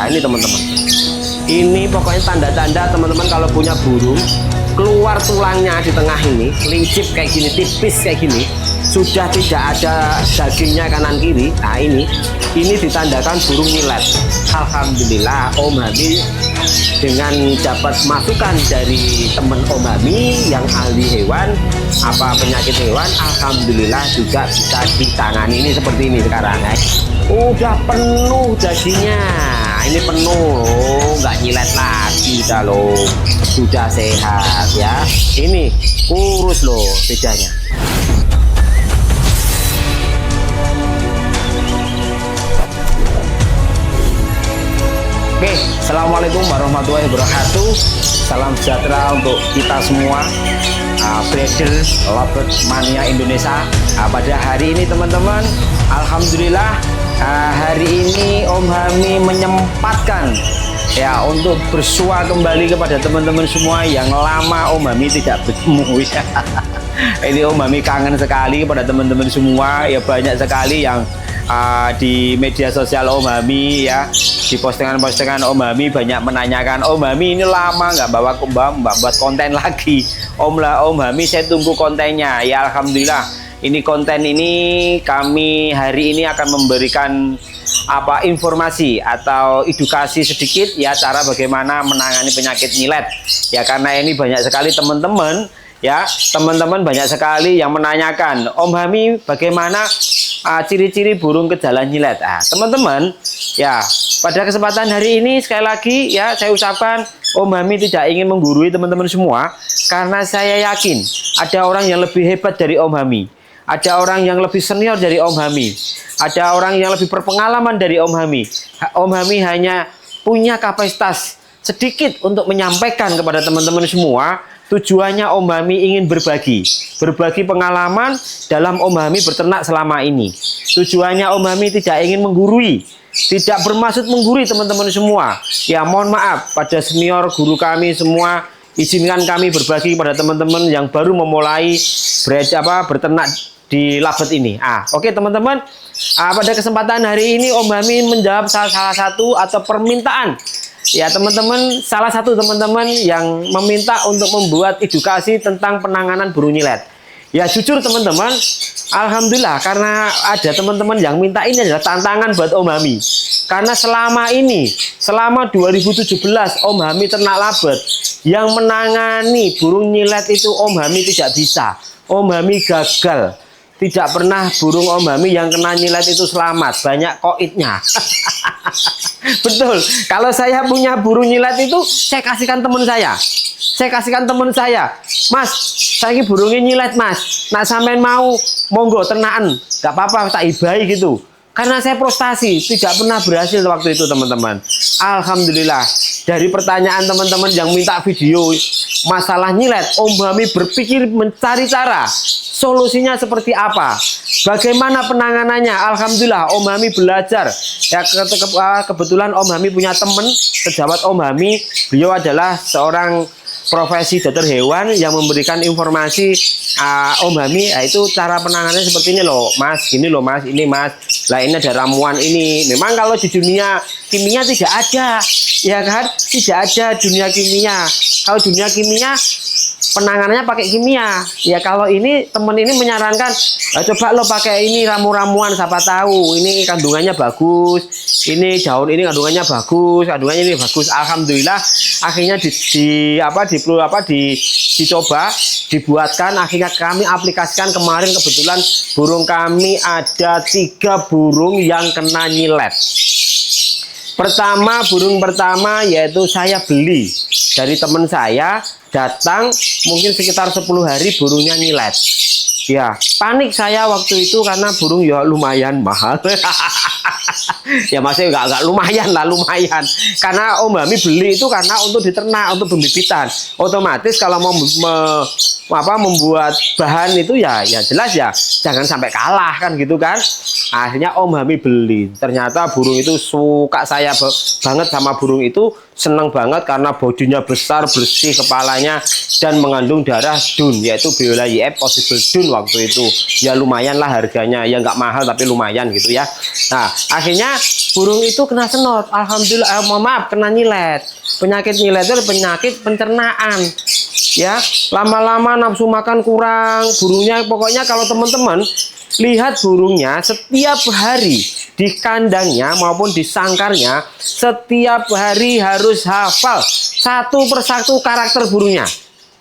Nah ini teman-teman, ini pokoknya tanda-tanda teman-teman kalau punya burung keluar tulangnya di tengah ini, lincip kayak gini, tipis kayak gini, sudah tidak ada dagingnya kanan kiri. Nah ini ditandakan burung nyilet. Alhamdulillah Om Hami dengan dapat masukan dari teman Om Hami yang ahli hewan, apa penyakit hewan, alhamdulillah juga bisa ditangani. Ini seperti ini sekarang ya. Udah penuh dagingnya, ini penuh, nggak nyilet lagi dah loh, sudah sehat ya. Ini kurus loh bedanya. Oke, assalamualaikum warahmatullahi wabarakatuh. Salam sejahtera untuk kita semua, breeder lovebird mania Indonesia. Pada hari ini teman-teman, alhamdulillah hari ini Om Hami menyempatkan ya untuk bersua kembali kepada teman-teman semua yang lama Om Hami tidak bertemu ya. Ini Om Hami kangen sekali kepada teman-teman semua ya, banyak sekali yang di media sosial Om Hami ya, di postingan-postingan Om Hami banyak menanyakan, Om Hami ini lama nggak buat konten lagi. Om Hami saya tunggu kontennya ya. Alhamdulillah ini konten ini kami hari ini akan memberikan informasi atau edukasi sedikit ya, cara bagaimana menangani penyakit nyilet ya, karena ini banyak sekali teman-teman ya, banyak sekali yang menanyakan, Om Hami bagaimana ciri-ciri burung kejalan nyilet. Teman-teman ya, pada kesempatan hari ini sekali lagi ya saya ucapkan Om Hami tidak ingin menggurui teman-teman semua, karena saya yakin ada orang yang lebih hebat dari Om Hami, ada orang yang lebih senior dari Om Hami, ada orang yang lebih berpengalaman dari Om Hami. Om Hami hanya punya kapasitas sedikit untuk menyampaikan kepada teman-teman semua. Tujuannya Om Hami ingin berbagi pengalaman dalam Om Hami berternak selama ini. Tujuannya Om Hami tidak ingin menggurui, tidak bermaksud menggurui teman-teman semua. Ya mohon maaf pada senior guru kami semua, izinkan kami berbagi kepada teman-teman yang baru memulai berternak di lovebird ini. Oke teman-teman, pada kesempatan hari ini Om Hami menjawab salah satu atau permintaan ya teman-teman, salah satu teman-teman yang meminta untuk membuat edukasi tentang penanganan burung nyilet. Ya jujur teman-teman, alhamdulillah karena ada teman-teman yang minta, ini adalah tantangan buat Om Hami. Karena selama 2017 Om Hami ternak lovebird, yang menangani burung nyilet itu Om Hami tidak bisa. Om Hami gagal. Tidak pernah burung Om Hami yang kena nyilet itu selamat, banyak koitnya. Betul, kalau saya punya burung nyilet itu saya kasihkan teman saya. Mas, saya ini burungnya nyilet mas, nak sampean mau monggo ternakan, gak apa-apa tak ibai gitu. Karena saya frustasi, tidak pernah berhasil waktu itu teman-teman. Alhamdulillah, dari pertanyaan teman-teman yang minta video masalah nyilet, Om Hami berpikir mencari cara solusinya seperti apa, bagaimana penanganannya. Alhamdulillah Om Hami belajar ya, kebetulan Om Hami punya teman sejawat Om Hami, beliau adalah seorang profesi dokter hewan yang memberikan informasi Om Hami, itu cara penanganannya seperti ini loh mas, gini loh mas, ini mas, lah ini ada ramuan ini. Memang kalau di dunia kimia tidak ada ya kan, tidak ada dunia kimia. Kalau dunia kimia penanganannya pakai kimia ya. Kalau ini temen ini menyarankan, coba lo pakai ini ramuan, siapa tahu ini kandungannya bagus, ini daun ini kandungannya bagus, kandungannya ini bagus. Alhamdulillah akhirnya dicoba, dibuatkan, akhirnya kami aplikasikan kemarin. Kebetulan burung kami ada 3 burung yang kena nyilet. Burung pertama yaitu saya beli dari teman saya, datang mungkin sekitar 10 hari burungnya nyilet. Ya, panik saya waktu itu karena burung ya lumayan mahal. Ya masih nggak lumayan lah, lumayan. Karena Om Hami beli itu karena untuk diternak, untuk pembibitan. Otomatis kalau mau membuat bahan itu ya jelas ya jangan sampai kalah kan gitu kan. Akhirnya Om Hami beli. Ternyata burung itu suka saya banget sama burung itu, seneng banget karena bodinya besar, bersih kepalanya, dan mengandung darah DUN, yaitu Biola YF Possible DUN waktu itu. Ya lumayan lah harganya, ya nggak mahal tapi lumayan gitu ya. Nah akhirnya akhirnya burung itu kena senot. Alhamdulillah, mohon maaf, kena nyilet. Penyakit nyilet itu penyakit pencernaan. Ya, lama-lama nafsu makan kurang, burungnya pokoknya kalau teman-teman lihat burungnya setiap hari di kandangnya maupun di sangkarnya, setiap hari harus hafal satu persatu karakter burungnya.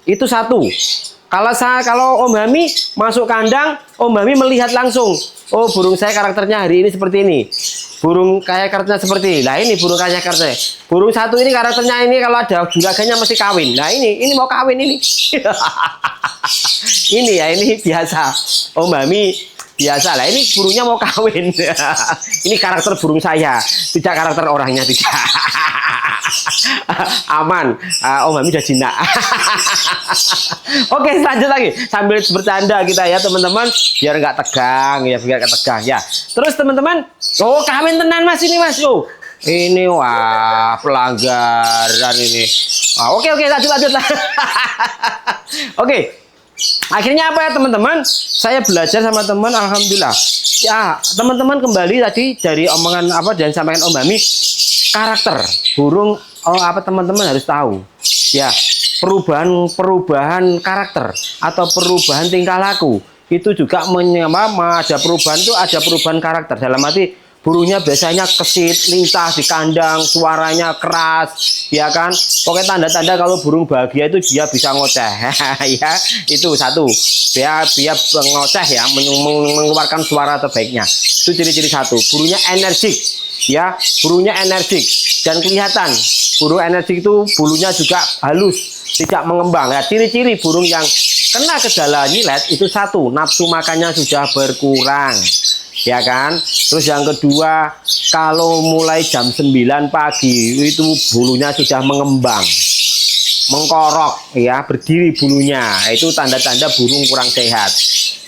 Itu satu. Kalau Om Hami masuk kandang, Om Hami melihat langsung, oh burung saya karakternya hari ini seperti ini. Burung kayak karakternya seperti ini. Nah ini burung kayak karakternya. Burung satu ini karakternya ini kalau ada juragannya mesti kawin. Nah ini mau kawin ini. Ini ya, ini biasa. Om Hami biasa lah, ini burungnya mau kawin. Ini karakter burung saya, tidak karakter orangnya, tidak. Aman. Om Hami udah jinak. Oke, lanjut lagi sambil bercanda kita ya teman-teman, biar nggak tegang ya, biar nggak tegang ya. Terus teman-teman, oh kawin tenan mas ini mas. Oh ini wah pelanggaran ini. Oke lanjut. Oke. Akhirnya apa ya teman-teman? Saya belajar sama teman, alhamdulillah. Ya, teman-teman kembali tadi dari omongan apa dan sampaikan Om Hami, karakter burung teman-teman harus tahu. Ya, perubahan karakter atau perubahan tingkah laku itu juga ada perubahan, itu ada perubahan karakter. Dalam arti burungnya biasanya kesit, lincah di kandang, suaranya keras, ya kan? Pokoknya tanda-tanda kalau burung bahagia itu dia bisa ngoceh, ya itu satu. Dia ngoceh ya, mengeluarkan suara terbaiknya. Itu ciri-ciri satu. Burungnya energik, ya, burungnya energik dan kelihatan. Burung energik itu bulunya juga halus, tidak mengembang. Ya, ciri-ciri burung yang kena gejala nyilet itu satu, nafsu makannya sudah berkurang. Ya kan, terus yang kedua, kalau mulai jam 9 pagi itu bulunya sudah mengembang, mengkorok, ya berdiri bulunya, itu tanda-tanda burung kurang sehat.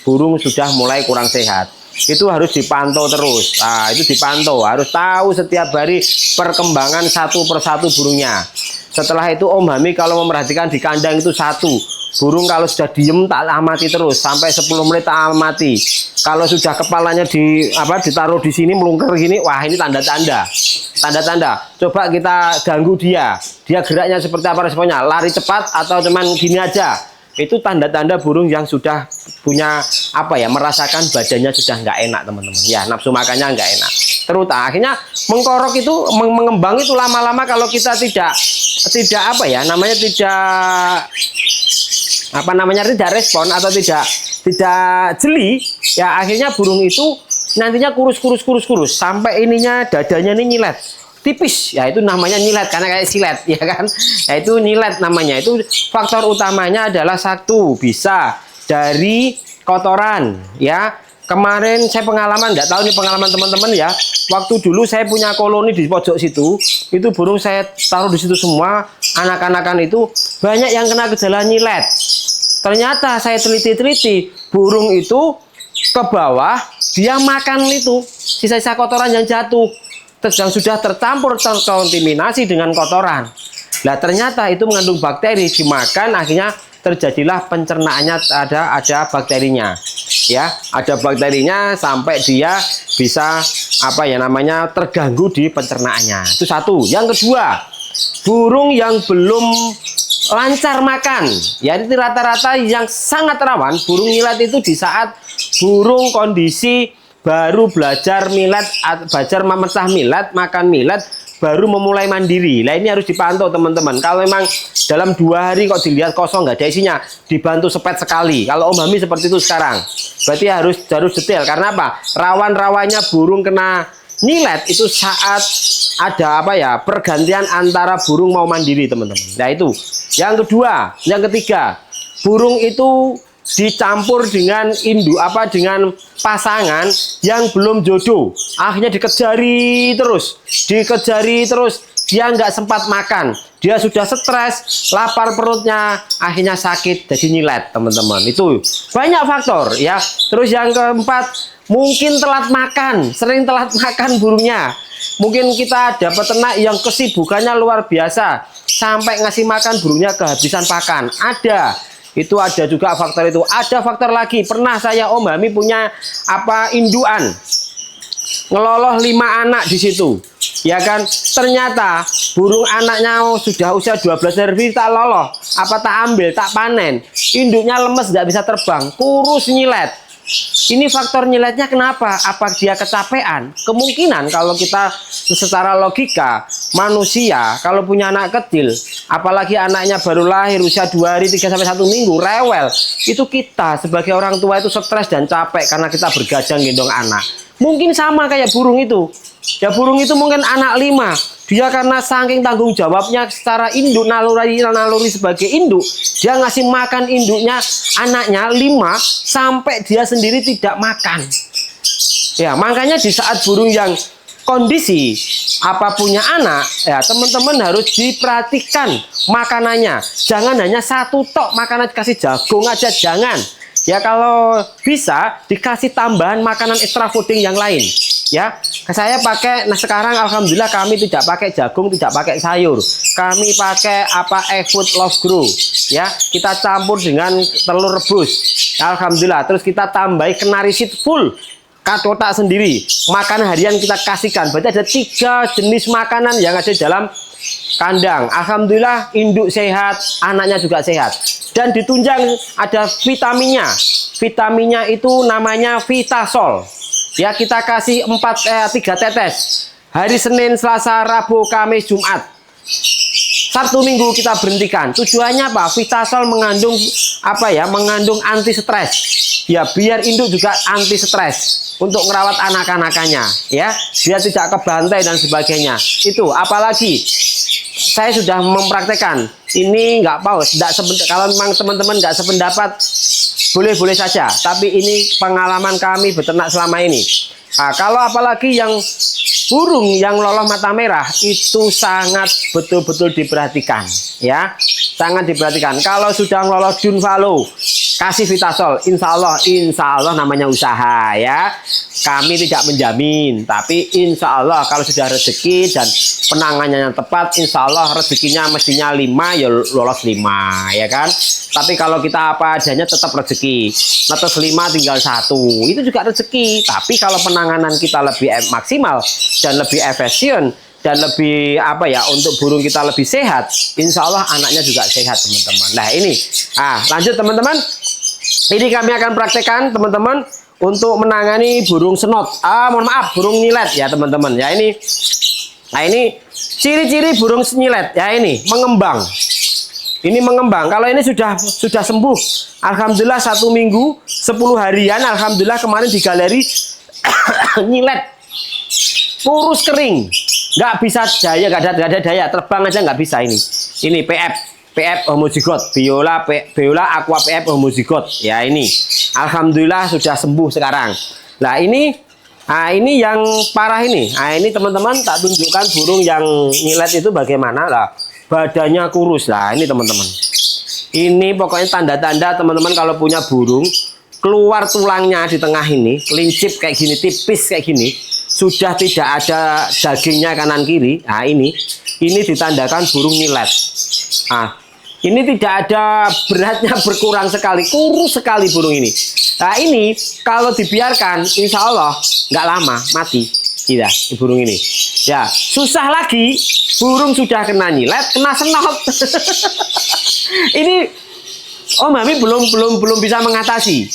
Burung sudah mulai kurang sehat, itu harus dipantau terus. Nah, itu dipantau, harus tahu setiap hari perkembangan satu persatu burungnya. Setelah itu Om Hami kalau memperhatikan di kandang itu satu, burung kalau sudah diem tak amati terus sampai 10 menit tak amati. Kalau sudah kepalanya ditaruh di sini melungker gini, wah ini tanda-tanda. Coba kita ganggu dia geraknya seperti apa responnya, lari cepat atau cuman gini aja. Itu tanda-tanda burung yang sudah punya merasakan badannya sudah nggak enak teman-teman. Ya nafsu makannya nggak enak. Terus akhirnya mengkorok itu mengembang itu lama-lama kalau kita tidak tidak respon atau tidak jeli, ya akhirnya burung itu nantinya kurus sampai ininya dadanya ini nyilet tipis, ya itu namanya nyilet karena kayak silet, ya kan, ya itu nyilet namanya. Itu faktor utamanya adalah satu, bisa dari kotoran, ya. Kemarin saya pengalaman, nggak tahu nih pengalaman teman-teman ya, waktu dulu saya punya koloni di pojok situ, itu burung saya taruh di situ semua, anak-anakan itu banyak yang kena gejala nyilet. Ternyata saya teliti, burung itu ke bawah, dia makan itu sisa-sisa kotoran yang jatuh, yang sudah terkontaminasi dengan kotoran. Nah ternyata itu mengandung bakteri, dimakan akhirnya terjadilah pencernaannya, ada bakterinya, ya ada bakterinya sampai dia bisa terganggu di pencernaannya. Itu satu. Yang kedua, burung yang belum lancar makan, ya itu rata-rata yang sangat rawan burung nyilet itu di saat burung kondisi baru belajar memecah milet, makan milet, baru memulai mandiri. Nah ini harus dipantau teman-teman. Kalau memang dalam 2 hari kok dilihat kosong nggak ada isinya, dibantu sepet sekali. Kalau Om Hami seperti itu sekarang, berarti harus detail. Karena apa? Rawan-rawannya burung kena nyilet itu saat ada pergantian antara burung mau mandiri teman-teman. Nah itu. Yang kedua, yang ketiga, burung itu dicampur dengan dengan pasangan yang belum jodoh, akhirnya dikejari terus, dia nggak sempat makan, dia sudah stres, lapar perutnya, akhirnya sakit jadi nyilet teman-teman. Itu banyak faktor ya. Terus yang keempat, mungkin telat makan, sering telat makan burungnya. Mungkin kita dapat ternak yang kesibukannya luar biasa sampai ngasih makan burungnya kehabisan pakan, itu ada juga faktor itu. Ada faktor lagi, pernah saya Om Hami punya induan ngeloloh 5 anak di situ. Ya kan, ternyata burung anaknya sudah usia 12 hari tak loloh. Apa tak ambil, tak panen. Induknya lemes, nggak bisa terbang, kurus nyilet. Ini faktor nyiletnya kenapa? Apa dia kecapean? Kemungkinan kalau kita secara logika manusia kalau punya anak kecil, apalagi anaknya baru lahir usia 2 hari 3 sampai 1 minggu rewel, itu kita sebagai orang tua itu stres dan capek karena kita bergadang gendong anak. Mungkin sama kayak burung itu. Ya burung itu mungkin anak 5. Dia karena saking tanggung jawabnya secara induk, naluri sebagai induk, dia ngasih makan induknya, anaknya 5 sampai dia sendiri tidak makan. Ya, makanya di saat burung yang kondisi apa punya anak, ya teman-teman harus diperhatikan makanannya. Jangan hanya satu tok makanan, dikasih jagung aja, jangan. Ya kalau bisa dikasih tambahan makanan extra fooding yang lain. Ya, saya pakai, nah sekarang alhamdulillah kami tidak pakai jagung, tidak pakai sayur. Kami pakai apa, Food Love Grow. Ya, kita campur dengan telur rebus. Alhamdulillah, terus kita tambahi kenari seed full. Kotak sendiri. Makanan harian kita kasihkan. Berarti ada 3 jenis makanan yang ada dalam kandang. Alhamdulillah induk sehat, anaknya juga sehat. Dan ditunjang ada vitaminnya. Vitaminnya itu namanya Vitasol. Ya, kita kasih 3 tetes. Hari Senin, Selasa, Rabu, Kamis, Jumat. Sabtu Minggu kita berhentikan. Tujuannya apa? Vitasol mengandung apa ya? Mengandung anti stres. Ya, biar induk juga anti stres untuk merawat anak-anakannya, ya. Biar tidak kebantai dan sebagainya. Itu apalagi saya sudah mempraktekkan. Ini nggak paus, kalau memang teman-teman nggak sependapat boleh-boleh saja, tapi ini pengalaman kami beternak selama ini. Nah, kalau apalagi yang burung yang loloh mata merah itu sangat betul-betul diperhatikan, ya, sangat diperhatikan. Kalau sudah loloh Dunvalo, kasih Vitasol, insya Allah namanya usaha, ya. Kami tidak menjamin, tapi insya Allah kalau sudah rezeki dan penanganannya yang tepat, insya Allah rezekinya mestinya 5, ya lolos 5, ya kan. Tapi kalau kita apa adanya tetap rezeki. Netes 5 tinggal 1, itu juga rezeki. Tapi kalau penanganan kita lebih maksimal dan lebih efisien dan lebih apa ya, untuk burung kita lebih sehat, insya Allah anaknya juga sehat, teman-teman. Nah ini, lanjut teman-teman. Ini kami akan praktekkan teman-teman untuk menangani burung senot. Mohon maaf, burung nyilet ya teman-teman. Ya ini, nah ini ciri-ciri burung nyilet. Ya ini mengembang. Ini mengembang. Kalau ini sudah sembuh, alhamdulillah 1 minggu 10 harian, alhamdulillah kemarin di galeri nyilet, kurus kering, nggak bisa daya, nggak ada daya, terbang aja nggak bisa ini. Ini PF homozigot, Biola Aqua PF homozigot. Ya ini, alhamdulillah sudah sembuh sekarang. Nah ini yang parah ini. Nah ini teman-teman tak tunjukkan burung yang nyilet itu bagaimana lah. Badannya kurus lah ini teman-teman. Ini pokoknya tanda-tanda teman-teman kalau punya burung keluar tulangnya di tengah ini, lincip kayak gini, tipis kayak gini, sudah tidak ada dagingnya kanan kiri. Nah ini ditandakan burung nyilet. Nah ini tidak ada beratnya, berkurang sekali, kurus sekali burung ini. Nah ini kalau dibiarkan, insya Allah nggak lama mati. Iya, burung ini. Ya, susah lagi. Burung sudah kena nyilet, kena senot. Ini Om Mami belum bisa mengatasi.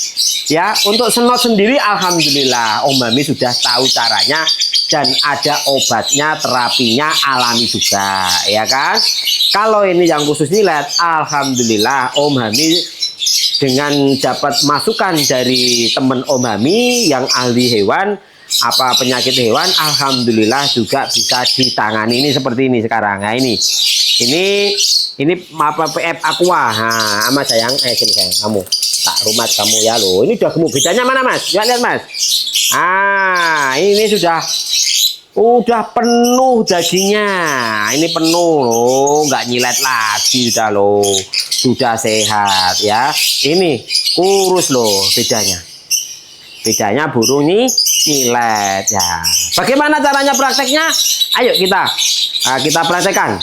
Ya, untuk senot sendiri alhamdulillah Om Mami sudah tahu caranya dan ada obatnya, terapinya alami juga, ya kan? Kalau ini yang khusus nyilet, alhamdulillah Om Mami dengan dapat masukan dari teman Om Mami yang ahli hewan, apa penyakit hewan, alhamdulillah juga bisa ditangani. Ini seperti ini sekarang. Nah ini apa, PF Aqua. Nah, Mas sayang, sini sayang, kamu tak rumah kamu ya loh. Ini udah gemuk, bedanya mana Mas? Lihat Mas. Ini sudah penuh dagingnya. Ini penuh loh, nggak nyilet lagi sudah loh, sudah sehat ya. Ini kurus loh, bedanya burung ini nyilet ya. Bagaimana caranya prakteknya? Ayo kita praktekkan.